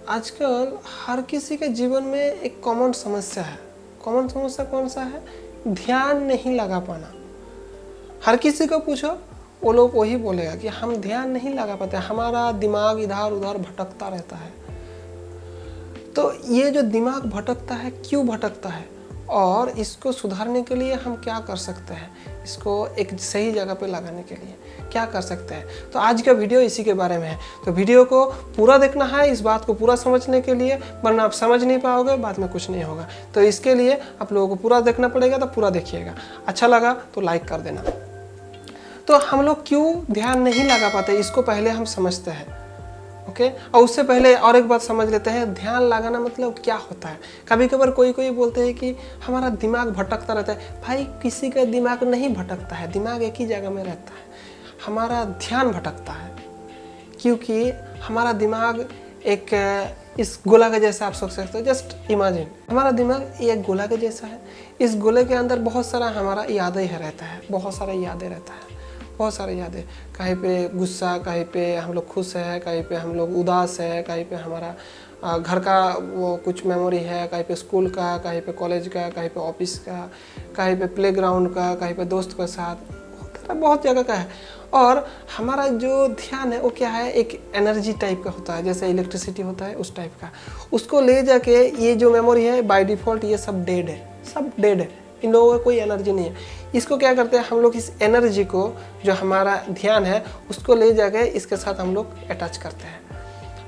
आजकल हर किसी के जीवन में एक कॉमन समस्या है। कॉमन समस्या कौन सा है? ध्यान नहीं लगा पाना। हर किसी को पूछो, वो लोग वही बोलेगा कि हम ध्यान नहीं लगा पाते, हमारा दिमाग इधर उधर भटकता रहता है। तो ये जो दिमाग भटकता है, क्यों भटकता है और इसको सुधारने के लिए हम क्या कर सकते हैं, इसको एक सही जगह पे लगाने के लिए क्या कर सकते हैं, तो आज का वीडियो इसी के बारे में है। तो वीडियो को पूरा देखना है इस बात को पूरा समझने के लिए, वरना आप समझ नहीं पाओगे, बाद में कुछ नहीं होगा। तो इसके लिए आप लोगों को पूरा देखना पड़ेगा, तो पूरा देखिएगा। अच्छा लगा तो लाइक कर देना। तो हम लोग क्यों ध्यान नहीं लगा पाते, इसको पहले हम समझते हैं। ओके, और उससे पहले और एक बात समझ लेते हैं, ध्यान लगाना मतलब क्या होता है। कभी कभार कोई बोलते हैं कि हमारा दिमाग भटकता रहता है। भाई, किसी का दिमाग नहीं भटकता है, दिमाग एक ही जगह में रहता है। हमारा ध्यान भटकता है क्योंकि हमारा दिमाग एक इस गोला के जैसा, आप सोच सकते हो। जस्ट इमेजिन, हमारा दिमाग एक गोला के जैसा है। इस गोले के अंदर बहुत सारा हमारा यादें रहता है, बहुत सारा यादें रहता है, बहुत सारे यादें। कहीं पे गुस्सा, कहीं पे हम लोग खुश है, कहीं पे हम लोग उदास है, कहीं पे हमारा घर का वो कुछ मेमोरी है, कहीं पे स्कूल का, कहीं पे कॉलेज का, कहीं पे ऑफिस का, कहीं पे प्लेग्राउंड का, कहीं पे दोस्त के साथ, बहुत जगह का है। और हमारा जो ध्यान है वो क्या है, एक एनर्जी टाइप का होता है, जैसे इलेक्ट्रिसिटी होता है उस टाइप का। उसको ले जाके ये जो मेमोरी है बाय डिफ़ॉल्ट ये सब डेड है, सब डेड है। इन लोगों का कोई एनर्जी नहीं है। इसको क्या करते हैं हम लोग, इस एनर्जी को जो हमारा ध्यान है उसको ले जाके इसके साथ हम लोग अटैच करते हैं।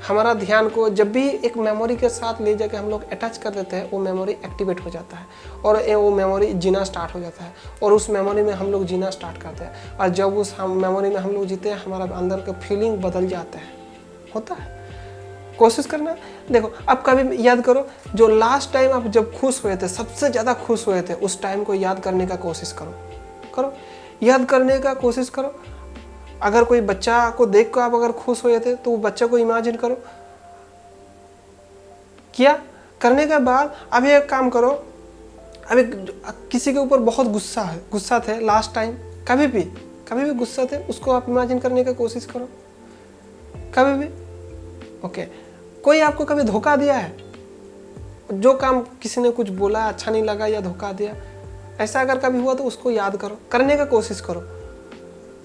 हमारा ध्यान को जब भी एक मेमोरी के साथ ले जाके हम लोग अटैच कर देते हैं, वो मेमोरी एक्टिवेट हो जाता है और वो मेमोरी जीना स्टार्ट हो जाता है और उस मेमोरी में हम लोग जीना स्टार्ट करते हैं। और जब उस मेमोरी में हम लोग जीते हैं, हमारा अंदर का फीलिंग बदल जाता है, होता है। कोशिश करना। देखो, अब कभी याद करो, जो लास्ट टाइम आप जब खुश हुए थे, सबसे ज़्यादा खुश हुए थे, उस टाइम को याद करने का कोशिश करो, याद करने का कोशिश करो। अगर कोई बच्चा को देख कर आप अगर खुश हुए थे, तो वो बच्चा को इमेजिन करो। किया करने के बाद अब एक काम करो, अभी किसी के ऊपर बहुत गुस्सा थे लास्ट टाइम, कभी भी गुस्सा थे, उसको आप इमेजिन करने का कोशिश करो, कभी भी। ओके, कोई आपको कभी धोखा दिया है, जो काम किसी ने कुछ बोला अच्छा नहीं लगा या धोखा दिया, ऐसा अगर कभी हुआ तो उसको याद करो, करने का कोशिश करो।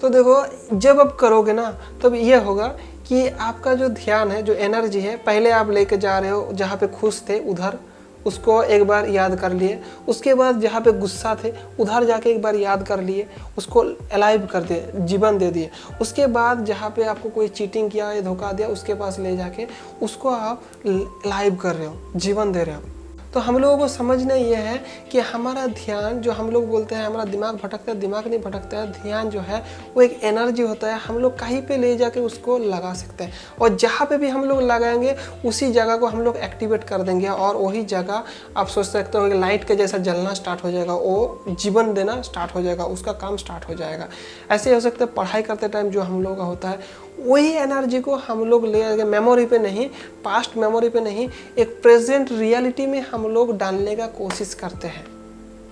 तो देखो, जब आप करोगे ना, तब ये होगा कि आपका जो ध्यान है, जो एनर्जी है, पहले आप लेके जा रहे हो जहाँ पे खुश थे उधर, उसको एक बार याद कर लिए। उसके बाद जहाँ पे गुस्सा थे उधर जाके एक बार याद कर लिए, उसको अलाइव कर दिए, जीवन दे दिए। उसके बाद जहाँ पे आपको कोई चीटिंग किया या धोखा दिया, उसके पास ले जाके उसको आप लाइव कर रहे हो, जीवन दे रहे हो। तो हम लोगों को समझना ये है कि हमारा ध्यान, जो हम लोग बोलते हैं हमारा दिमाग भटकता है, दिमाग नहीं भटकता है। ध्यान जो है वो एक एनर्जी होता है, हम लोग कहीं पे ले जाके उसको लगा सकते हैं और जहाँ पे भी हम लोग लगाएंगे उसी जगह को हम लोग एक्टिवेट कर देंगे और वही जगह आप सोच सकते हो कि लाइट के जैसा जलना स्टार्ट हो जाएगा, वो जीवन देना स्टार्ट हो जाएगा, उसका काम स्टार्ट हो जाएगा। ऐसे हो सकता है पढ़ाई करते टाइम जो हम लोग का होता है, वही एनर्जी को हम लोग ले आएंगे, मेमोरी पे नहीं, पास्ट मेमोरी पे नहीं, एक प्रेजेंट रियलिटी में हम लोग डालने का कोशिश करते हैं।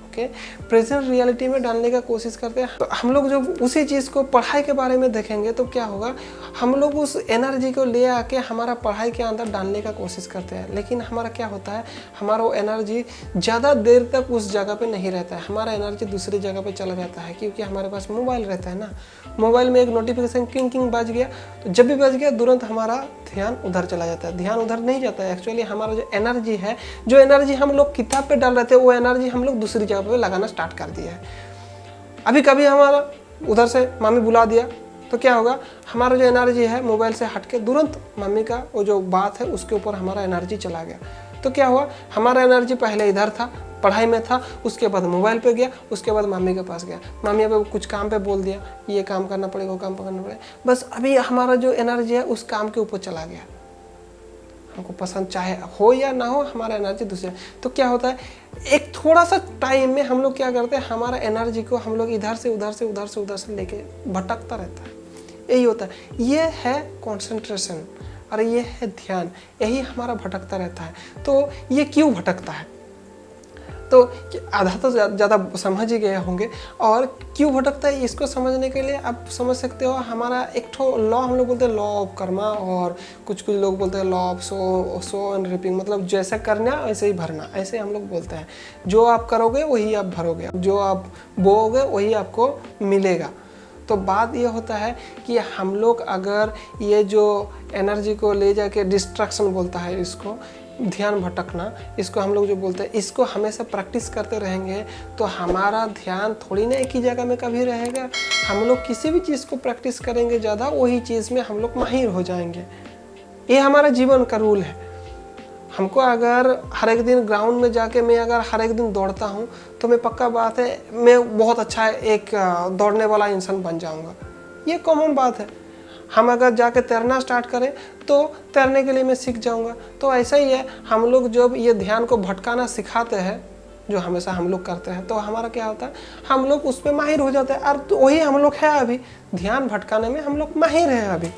ओके, प्रेजेंट रियलिटी में डालने का कोशिश करते हैं। तो हम लोग जब उसी चीज़ को पढ़ाई के बारे में देखेंगे तो क्या होगा, हम लोग उस एनर्जी को ले आके हमारा पढ़ाई के अंदर डालने का कोशिश करते हैं, लेकिन हमारा क्या होता है, हमारा वो एनर्जी ज़्यादा देर तक उस जगह पे नहीं रहता है, हमारा एनर्जी दूसरी जगह पे चला जाता है, क्योंकि हमारे पास मोबाइल रहता है ना। मोबाइल में एक नोटिफिकेशन किंग बज गया, तो जब भी बज गया तुरंत हमारा ध्यान उधर चला जाता है। ध्यान उधर नहीं जाता है, एक्चुअली हमारा जो एनर्जी है, जो एनर्जी हम लोग किताब पे डाल रहे थे, वो एनर्जी हम लोग दूसरी जगह पे लगाना स्टार्ट कर दिया है। अभी कभी हमारा उधर से मम्मी बुला दिया तो क्या होगा, हमारा जो एनर्जी है मोबाइल से हट के तुरंत मम्मी का वो जो बात है उसके ऊपर हमारा एनर्जी चला गया। तो क्या हुआ, हमारा एनर्जी पहले इधर था, पढ़ाई में था, उसके बाद मोबाइल पे गया, उसके बाद मम्मी के पास गया, मम्मी अब कुछ काम पे बोल दिया, ये काम करना पड़ेगा, वो काम करना पड़ेगा, बस अभी हमारा जो एनर्जी है उस काम के ऊपर चला गया। हमको पसंद चाहे हो या ना हो, हमारा एनर्जी दूसरा। तो क्या होता है, एक थोड़ा सा टाइम में हम लोग क्या करते हैं, हमारा एनर्जी को हम लोग इधर से लेके भटकता रहता है। यही होता है, ये है कॉन्सेंट्रेशन और ये है ध्यान, यही हमारा भटकता रहता है। तो ये क्यों भटकता है? तो आधा तो ज़्यादा समझ ही गए होंगे। और क्यों भटकता है इसको समझने के लिए आप समझ सकते हो, हमारा एक ठो लॉ हम लोग बोलते हैं लॉ ऑफ कर्मा, और कुछ लोग बोलते हैं law of so and ripping, मतलब जैसा करना वैसे ही भरना, ऐसे हम लोग बोलते हैं। जो आप करोगे वही आप भरोगे, जो आप बोओगे वही आपको मिलेगा। तो बात ये होता है कि हम लोग अगर ये जो एनर्जी को ले जाके डिस्ट्रैक्शन बोलता है इसको, ध्यान भटकना, इसको हम लोग जो बोलते हैं, इसको हमेशा प्रैक्टिस करते रहेंगे तो हमारा ध्यान थोड़ी ना एक ही जगह में कभी रहेगा। हम लोग किसी भी चीज़ को प्रैक्टिस करेंगे ज़्यादा, वही चीज़ में हम लोग माहिर हो जाएंगे। ये हमारा जीवन का रूल है। हमको अगर हर एक दिन ग्राउंड में जाके मैं अगर हर एक दिन दौड़ता हूँ तो मैं पक्का बात है मैं बहुत अच्छा एक दौड़ने वाला इंसान बन जाऊँगा, ये कॉमन बात है। हम अगर जाके तैरना स्टार्ट करें तो तैरने के लिए मैं सीख जाऊँगा। तो ऐसा ही है, हम लोग जब ये ध्यान को भटकाना सिखाते हैं, जो हमेशा हम लोग करते हैं, तो हमारा क्या होता है, हम लोग उस पर माहिर हो जाते हैं। और तो वही हम लोग है अभी, ध्यान भटकाने में हम लोग माहिर हैं अभी।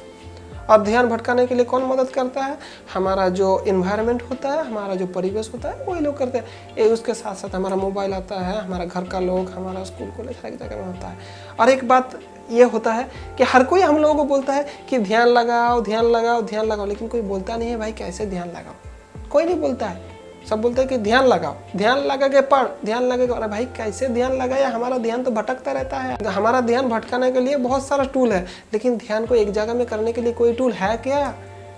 और ध्यान भटकाने के लिए कौन मदद करता है, हमारा जो इन्वायरमेंट होता है, हमारा जो परिवेश होता है, वही लोग करते हैं। ये उसके साथ साथ हमारा मोबाइल आता है, हमारा घर का लोग, हमारा स्कूल कॉलेज हर एक जगह में होता है। और एक बात ये होता है कि हर कोई हम लोगों को बोलता है कि ध्यान लगाओ ध्यान लगाओ ध्यान लगाओ, लेकिन कोई बोलता नहीं है भाई कैसे ध्यान लगाओ। कोई नहीं बोलता है, सब बोलते हैं कि ध्यान लगाओ, ध्यान लगा के पढ़, ध्यान लगा के। अरे भाई कैसे ध्यान लगाया, हमारा ध्यान तो भटकता रहता है। हमारा ध्यान भटकाने के लिए बहुत सारा टूल है, लेकिन ध्यान को एक जगह में करने के लिए कोई टूल है क्या?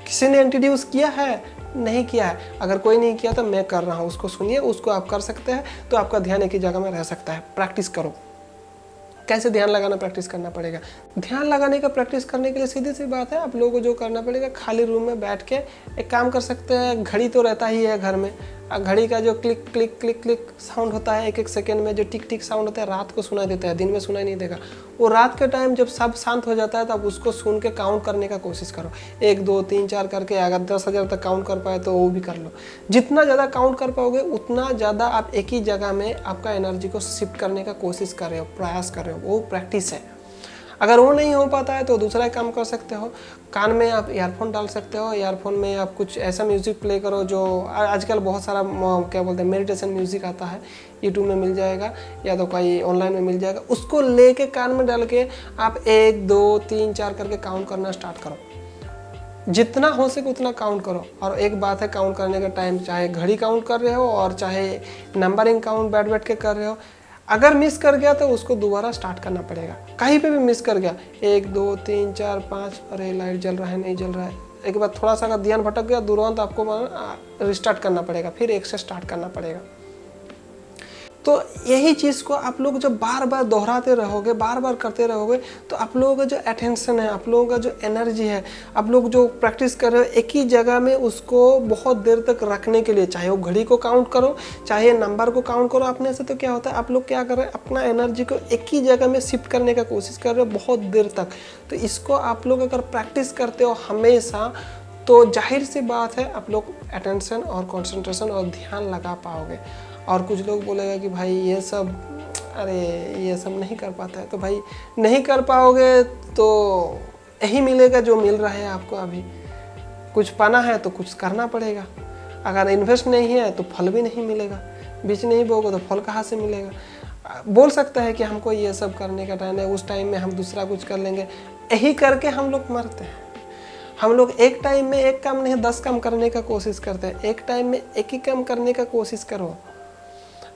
किसी ने इंट्रोड्यूस किया है? नहीं किया है। अगर कोई नहीं किया तो मैं कर रहा हूँ, उसको सुनिए, उसको आप कर सकते हैं, तो आपका ध्यान एक ही जगह में रह सकता है। प्रैक्टिस करो। कैसे ध्यान लगाना प्रैक्टिस करना पड़ेगा? ध्यान लगाने का प्रैक्टिस करने के लिए सीधी सी बात है, आप लोगों को जो करना पड़ेगा, खाली रूम में बैठ के एक काम कर सकते हैं। घड़ी तो रहता ही है घर में, घड़ी का जो click click click click sound होता है एक एक सेकंड में, जो टिक टिक साउंड होता है, रात को सुनाई देता है, दिन में सुनाई नहीं देगा। वो रात के टाइम जब सब शांत हो जाता है तब उसको सुन के काउंट करने का कोशिश करो, 1 2 3 4 करके। अगर 10,000 तक काउंट कर पाए तो वो भी कर लो। जितना ज़्यादा काउंट कर पाओगे उतना ज़्यादा आप एक ही जगह में आपका एनर्जी को शिफ्ट करने का कोशिश कर रहे हो, प्रयास कर रहे हो, वो प्रैक्टिस है। अगर वो नहीं हो पाता है तो दूसरा काम कर सकते हो, कान में आप ईयरफोन डाल सकते हो। ईयरफोन में आप कुछ ऐसा म्यूज़िक प्ले करो जो आजकल बहुत सारा क्या बोलते हैं मेडिटेशन म्यूज़िक आता है, यूट्यूब में मिल जाएगा या तो कोई ऑनलाइन में मिल जाएगा। उसको लेके कान में डाल के आप 1 2 3 4 करके काउंट करना स्टार्ट करो। जितना हो सके उतना काउंट करो। और एक बात है, काउंट करने का टाइम चाहे घड़ी काउंट कर रहे हो और चाहे नंबरिंग काउंट बैठ बैठ के कर रहे हो, अगर मिस कर गया तो उसको दोबारा स्टार्ट करना पड़ेगा। कहीं पे भी मिस कर गया, 1 2 3 4 5, अरे लाइट जल रहा है, नहीं जल रहा है, एक बार थोड़ा सा अगर ध्यान भटक गया तुरंत आपको रिस्टार्ट करना पड़ेगा, फिर एक से स्टार्ट करना पड़ेगा। तो यही चीज़ को आप लोग जब बार बार दोहराते रहोगे, बार बार करते रहोगे, तो आप लोगों का जो अटेंशन है, आप लोगों का जो एनर्जी है, आप लोग जो प्रैक्टिस कर रहे हो एक ही जगह में, उसको बहुत देर तक रखने के लिए, चाहे वो घड़ी को काउंट करो, चाहे नंबर को काउंट करो अपने से, तो क्या होता है आप लोग क्या कर रहे हैं, अपना एनर्जी को एक ही जगह में शिफ्ट करने का कोशिश कर रहे हो बहुत देर तक। तो इसको आप लोग अगर प्रैक्टिस करते हो हमेशा, तो जाहिर सी बात है आप लोग अटेंशन और कंसंट्रेशन और ध्यान लगा पाओगे। और कुछ लोग बोलेगा कि भाई ये सब, अरे ये सब नहीं कर पाता है, तो भाई नहीं कर पाओगे तो यही मिलेगा जो मिल रहा है आपको अभी। कुछ पाना है तो कुछ करना पड़ेगा। अगर इन्वेस्ट नहीं है तो फल भी नहीं मिलेगा, बीज नहीं बोगे तो फल कहाँ से मिलेगा। बोल सकता है कि हमको ये सब करने का टाइम है, उस टाइम में हम दूसरा कुछ कर लेंगे, यही करके हम लोग मरते हैं। हम लोग एक टाइम में एक काम नहीं 10 काम करने का कोशिश करते हैं। एक टाइम में एक ही काम करने का कोशिश करो।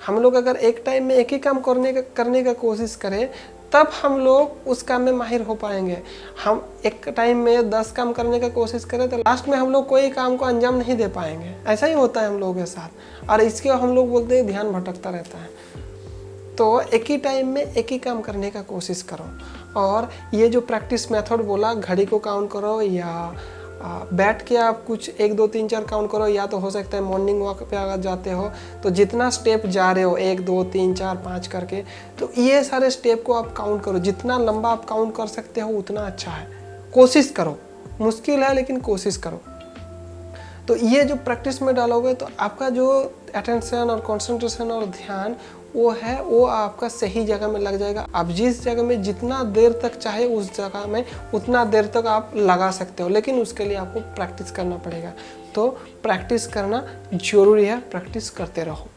हम लोग अगर एक टाइम में एक ही काम करने का कोशिश करें तब हम लोग उस काम में माहिर हो पाएंगे। हम एक टाइम में 10 काम करने का कोशिश करें तो लास्ट में हम लोग कोई काम को अंजाम नहीं दे पाएंगे। ऐसा ही होता है हम लोगों के साथ, और इसके हम लोग बोलते हैं ध्यान भटकता रहता है। तो एक ही टाइम में एक ही काम करने का कोशिश करो। और ये जो प्रैक्टिस मेथड बोला, घड़ी को काउंट करो या बैठ के आप कुछ 1 2 3 4 काउंट करो, या तो हो सकता है मॉर्निंग वॉक पे अगर जाते हो तो जितना स्टेप जा रहे हो 1 2 3 4 5 करके, तो ये सारे स्टेप को आप काउंट करो। जितना लंबा आप काउंट कर सकते हो उतना अच्छा है। कोशिश करो, मुश्किल है लेकिन कोशिश करो। तो ये जो प्रैक्टिस में डालोगे तो आपका जो अटेंशन और कंसंट्रेशन और ध्यान वो है, वो आपका सही जगह में लग जाएगा। आप जिस जगह में जितना देर तक चाहे उस जगह में उतना देर तक आप लगा सकते हो, लेकिन उसके लिए आपको प्रैक्टिस करना पड़ेगा। तो प्रैक्टिस करना जरूरी है, प्रैक्टिस करते रहो।